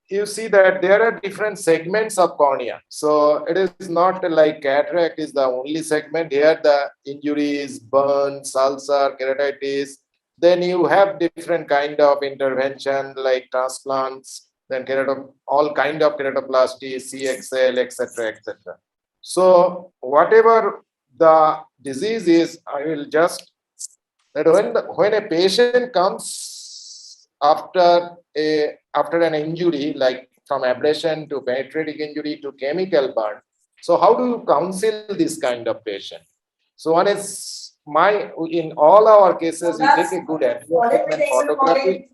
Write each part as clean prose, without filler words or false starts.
you see that there are different segments of cornea. So it is not like cataract is the only segment. Here the injuries, burns, ulcer, keratitis. Then you have different kind of intervention like transplants, then all kind of keratoplasty, CXL, etc., etc. So whatever the disease is, I will just that when a patient comes after an injury like from abrasion to penetrating injury to chemical burn, so how do you counsel this kind of patient? So one is in all our cases we take a good advertisement photography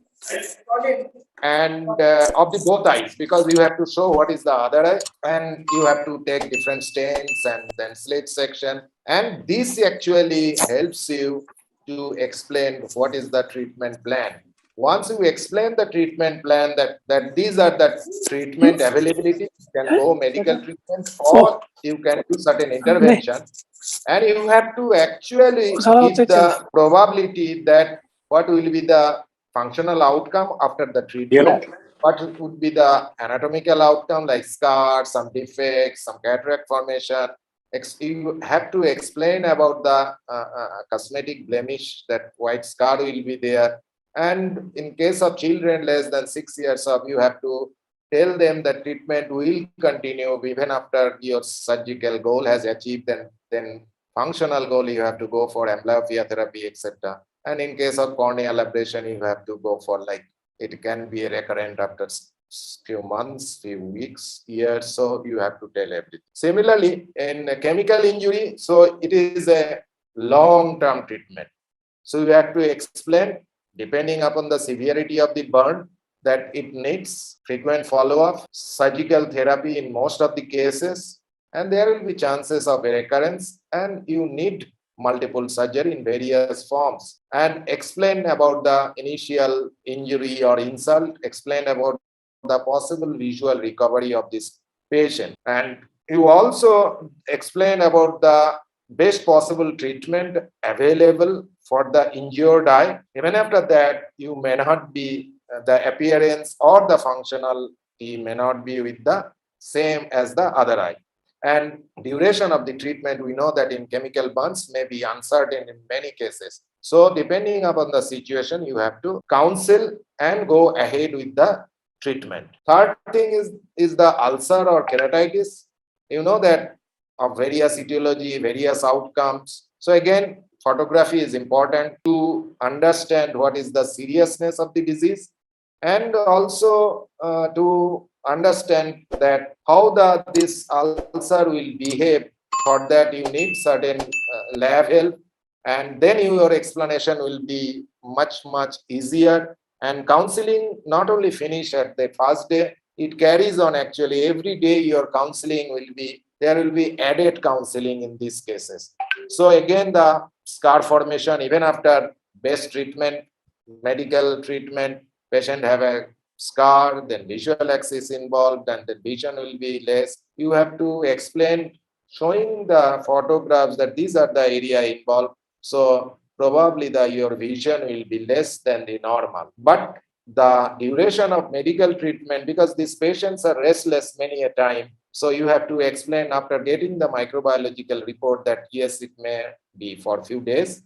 and of the both eyes, because you have to show what is the other eye and you have to take different stains and then slit section, and this actually helps you to explain what is the treatment plan. Once you explain the treatment plan, that these are the treatment availability, you can go medical treatment or you can do certain intervention, and you have to actually give the probability that what will be the functional outcome after the treatment, what would be the anatomical outcome like scars, some defects, some cataract formation. You have to explain about the cosmetic blemish, that white scar will be there. And in case of children less than 6 years of, you have to tell them that treatment will continue even after your surgical goal has achieved, then functional goal you have to go for amblyopia therapy, etc. And in case of corneal ablation, you have to go for like, it can be recurrent after few months, few weeks, years. So you have to tell everything. Similarly, in a chemical injury, so it is a long-term treatment. So you have to explain, depending upon the severity of the burn, that it needs frequent follow-up, surgical therapy in most of the cases, and there will be chances of recurrence, and you need multiple surgery in various forms, and explain about the initial injury or insult, explain about the possible visual recovery of this patient, and you also explain about the best possible treatment available for the injured eye. Even after that, you may not be the appearance or the functionality may not be with the same as the other eye. And duration of the treatment, we know that in chemical burns may be uncertain in many cases. So depending upon the situation, you have to counsel and go ahead with the treatment. Third thing is the ulcer or keratitis. You know that of various etiology, various outcomes. So again, photography is important to understand what is the seriousness of the disease, and also to understand that how this ulcer will behave. For that you need certain lab help, and then your explanation will be much easier. And counseling not only finish at the first day, it carries on. Actually every day your counseling will be, there will be added counseling in these cases. So again, the scar formation, even after best treatment, medical treatment, patient have a scar, then visual axis involved, and the vision will be less. You have to explain, showing the photographs that these are the area involved. So probably your vision will be less than the normal. But the duration of medical treatment, because these patients are restless many a time, so you have to explain after getting the microbiological report that yes, it may be for few days,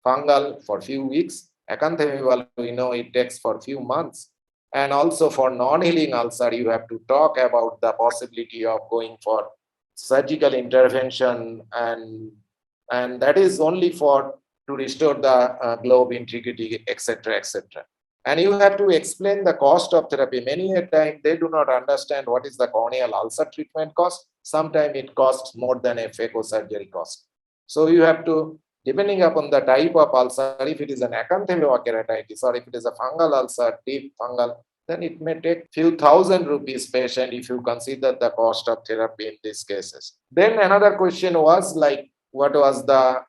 fungal for few weeks, acanthamoebal, we know it takes for few months. And also for non-healing ulcer, you have to talk about the possibility of going for surgical intervention, and that is only for to restore the globe integrity, etc., etc. And you have to explain the cost of therapy. Many a time they do not understand what is the corneal ulcer treatment cost. Sometimes it costs more than a phaco surgery cost. So you have to, depending upon the type of ulcer, if it is an acanthamoeba keratitis or if it is a fungal ulcer, deep fungal, then it may take few thousand rupees patient if you consider the cost of therapy in these cases. Then another question was like, what was the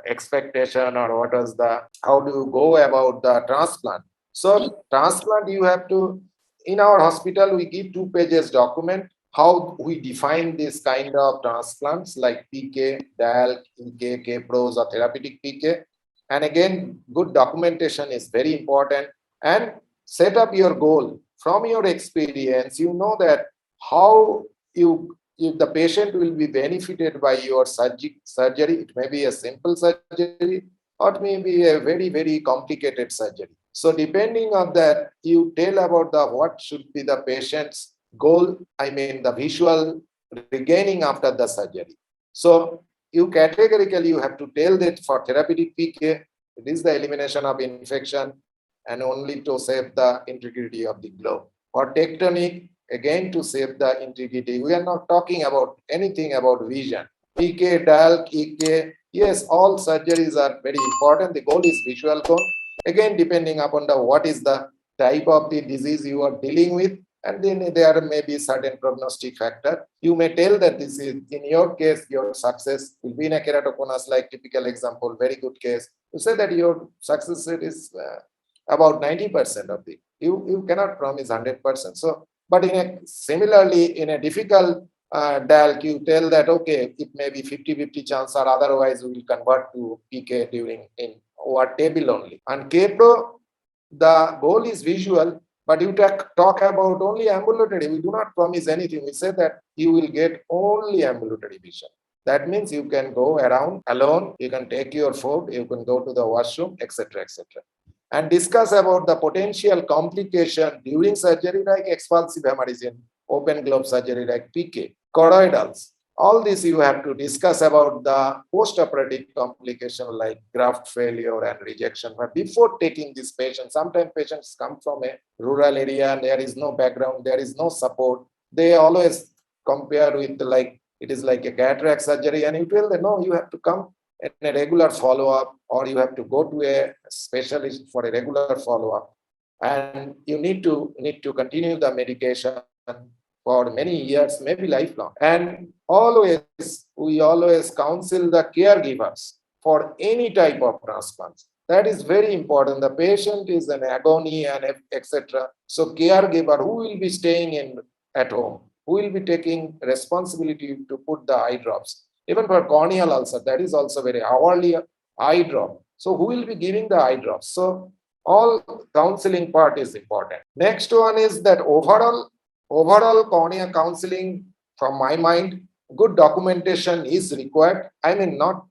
expectation, or what was the, how do you go about the transplant? So transplant, you have to, in our hospital we give 2 pages document how we define this kind of transplants like PK, DALK, EK, K-pros or therapeutic PK. And again, good documentation is very important, and set up your goal from your experience, you know that how if the patient will be benefited by your surgery. It may be a simple surgery or it may be a very, very complicated surgery. So depending on that, you tell about the what should be the patient's goal, I mean the visual regaining after the surgery. So you categorically you have to tell that for therapeutic PK, it is the elimination of infection and only to save the integrity of the globe. For tectonic, again to save the integrity. We are not talking about anything about vision. PK, DALK, EK, yes, all surgeries are very important. The goal is visual goal. Again, depending upon the what is the type of the disease you are dealing with, and then there may be certain prognostic factor. You may tell that this is, in your case, your success will be in a keratoconus, like typical example, very good case. You say that your success rate is about 90% of the, you cannot promise 100%. So, but in a similarly, in a difficult DALK, you tell that, okay, it may be 50-50 chance or otherwise we will convert to PK during in our table only. And KPRO, the goal is visual, but you talk about only ambulatory. We do not promise anything. We say that you will get only ambulatory vision. That means you can go around alone, you can take your food, you can go to the washroom, etc., etc. And discuss about the potential complication during surgery like expulsive hemorrhage, open globe surgery like PK, choroidals. All this you have to discuss about the post-operative complication like graft failure and rejection. But before taking this patient, sometimes patients come from a rural area and there is no background, there is no support. They always compare with like, it is like a cataract surgery, and you tell them, no, you have to come in a regular follow-up, or you have to go to a specialist for a regular follow-up, and you need to continue the medication for many years, maybe lifelong. And we always counsel the caregivers for any type of transplants. That is very important. The patient is in agony and etc. So caregiver who will be staying in at home, who will be taking responsibility to put the eye drops. Even for corneal ulcer, that is also very hourly eye drop. So who will be giving the eye drops? So all counseling part is important. Next one is that overall cornea counseling, from my mind, good documentation is required. I mean, not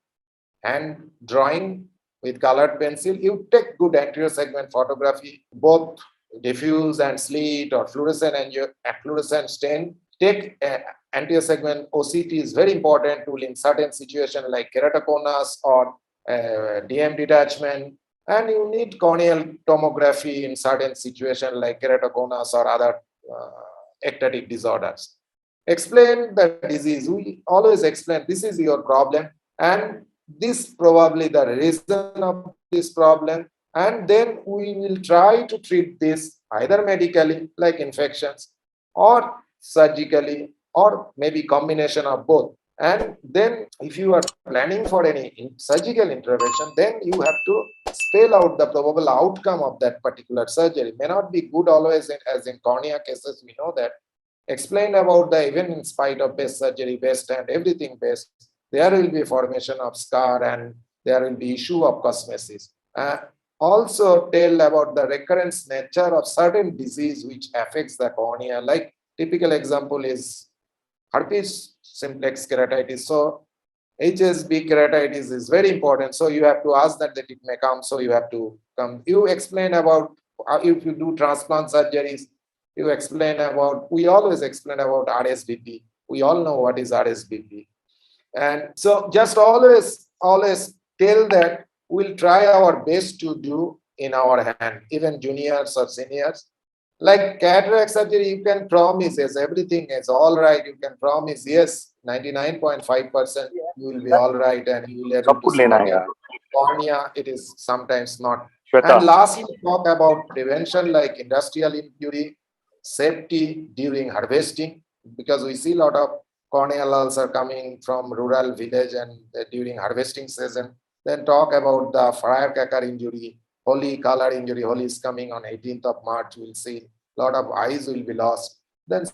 hand drawing with colored pencil. You take good anterior segment photography, both diffuse and slit or fluorescent stain. Take anterior segment OCT is very important tool in certain situations like keratoconus or DM detachment. And you need corneal tomography in certain situations like keratoconus or other ectatic disorders. Explain the disease. We always explain this is your problem and this probably the reason of this problem, and then we will try to treat this either medically like infections or surgically or maybe combination of both. And then if you are planning for any surgical intervention, then you have to spell out the probable outcome of that particular surgery. It may not be good always, as in cornea cases, we know that. Explain about the, even in spite of best surgery, best and everything best, there will be formation of scar and there will be issue of cosmesis. Also tell about the recurrence nature of certain disease which affects the cornea. Like typical example is herpes simplex keratitis. So HSB keratitis is very important. So you have to ask that it may come. So you have to come. You explain about if you do transplant surgeries. You explain about. We always explain about RSVP. We all know what is RSVP. And so just always tell that we'll try our best to do in our hand, even juniors or seniors. Like cataract surgery, you can promise, yes, everything is all right. You can promise, yes, 99.5% you will be all right and you will be able to see again. Cornea, it is sometimes not. And lastly, talk about prevention like industrial injury, safety during harvesting, because we see a lot of corneal ulcer coming from rural village and during harvesting season. Then talk about the firecracker injury, Holi color injury. Holi is coming on 18th of March. We'll see a lot of eyes will be lost. Then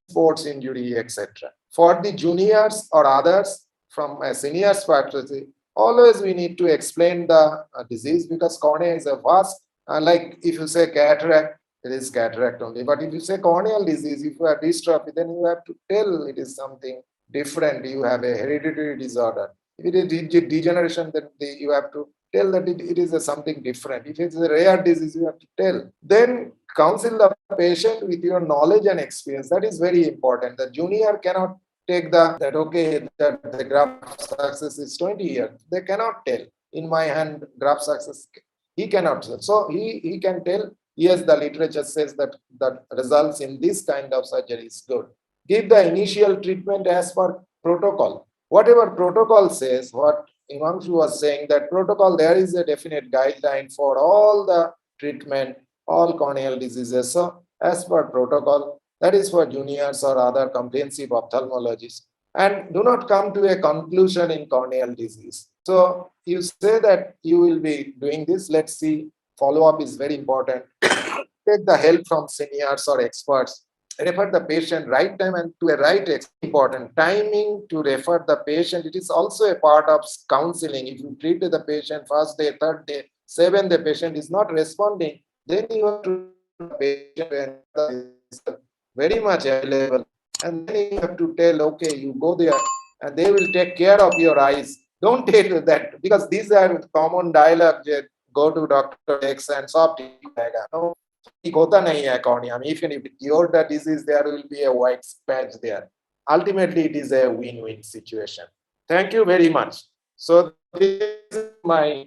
sports injury, etc. For the juniors or others from a senior's perspective, always we need to explain the disease, because cornea is a vast, like if you say cataract, it is cataract only. But if you say corneal disease, if you have dystrophy, then you have to tell it is something different. You have a hereditary disorder. If it is degeneration, then you have to tell that it is something different. If it's a rare disease, you have to tell. Then counsel the patient with your knowledge and experience. That is very important. The junior cannot take that okay, that the graft success is 20 years. They cannot tell. In my hand, graft success, he cannot tell. So he can tell, yes, the literature says that the results in this kind of surgery is good. Give the initial treatment as per protocol. Whatever protocol says, what Himanshu was saying, that protocol, there is a definite guideline for all the treatment, all corneal diseases. So as per protocol, that is for juniors or other comprehensive ophthalmologists. And do not come to a conclusion in corneal disease. So you say that you will be doing this. Let's see. Follow-up is very important. Take the help from seniors or experts. Refer the patient right time and to a right important timing to refer the patient. It is also a part of counseling. If you treat the patient first day, third day, seventh, the patient is not responding, then you have to the patient very much available. And then you have to tell, okay, you go there and they will take care of your eyes. Don't tell that, because these are common dialogue. Go to Dr. X and soft. No, होता नहीं है cornea. Even if it cured the disease, there will be a white patch there. Ultimately, it is a win-win situation. Thank you very much. So this is my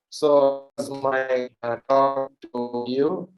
so my talk to you.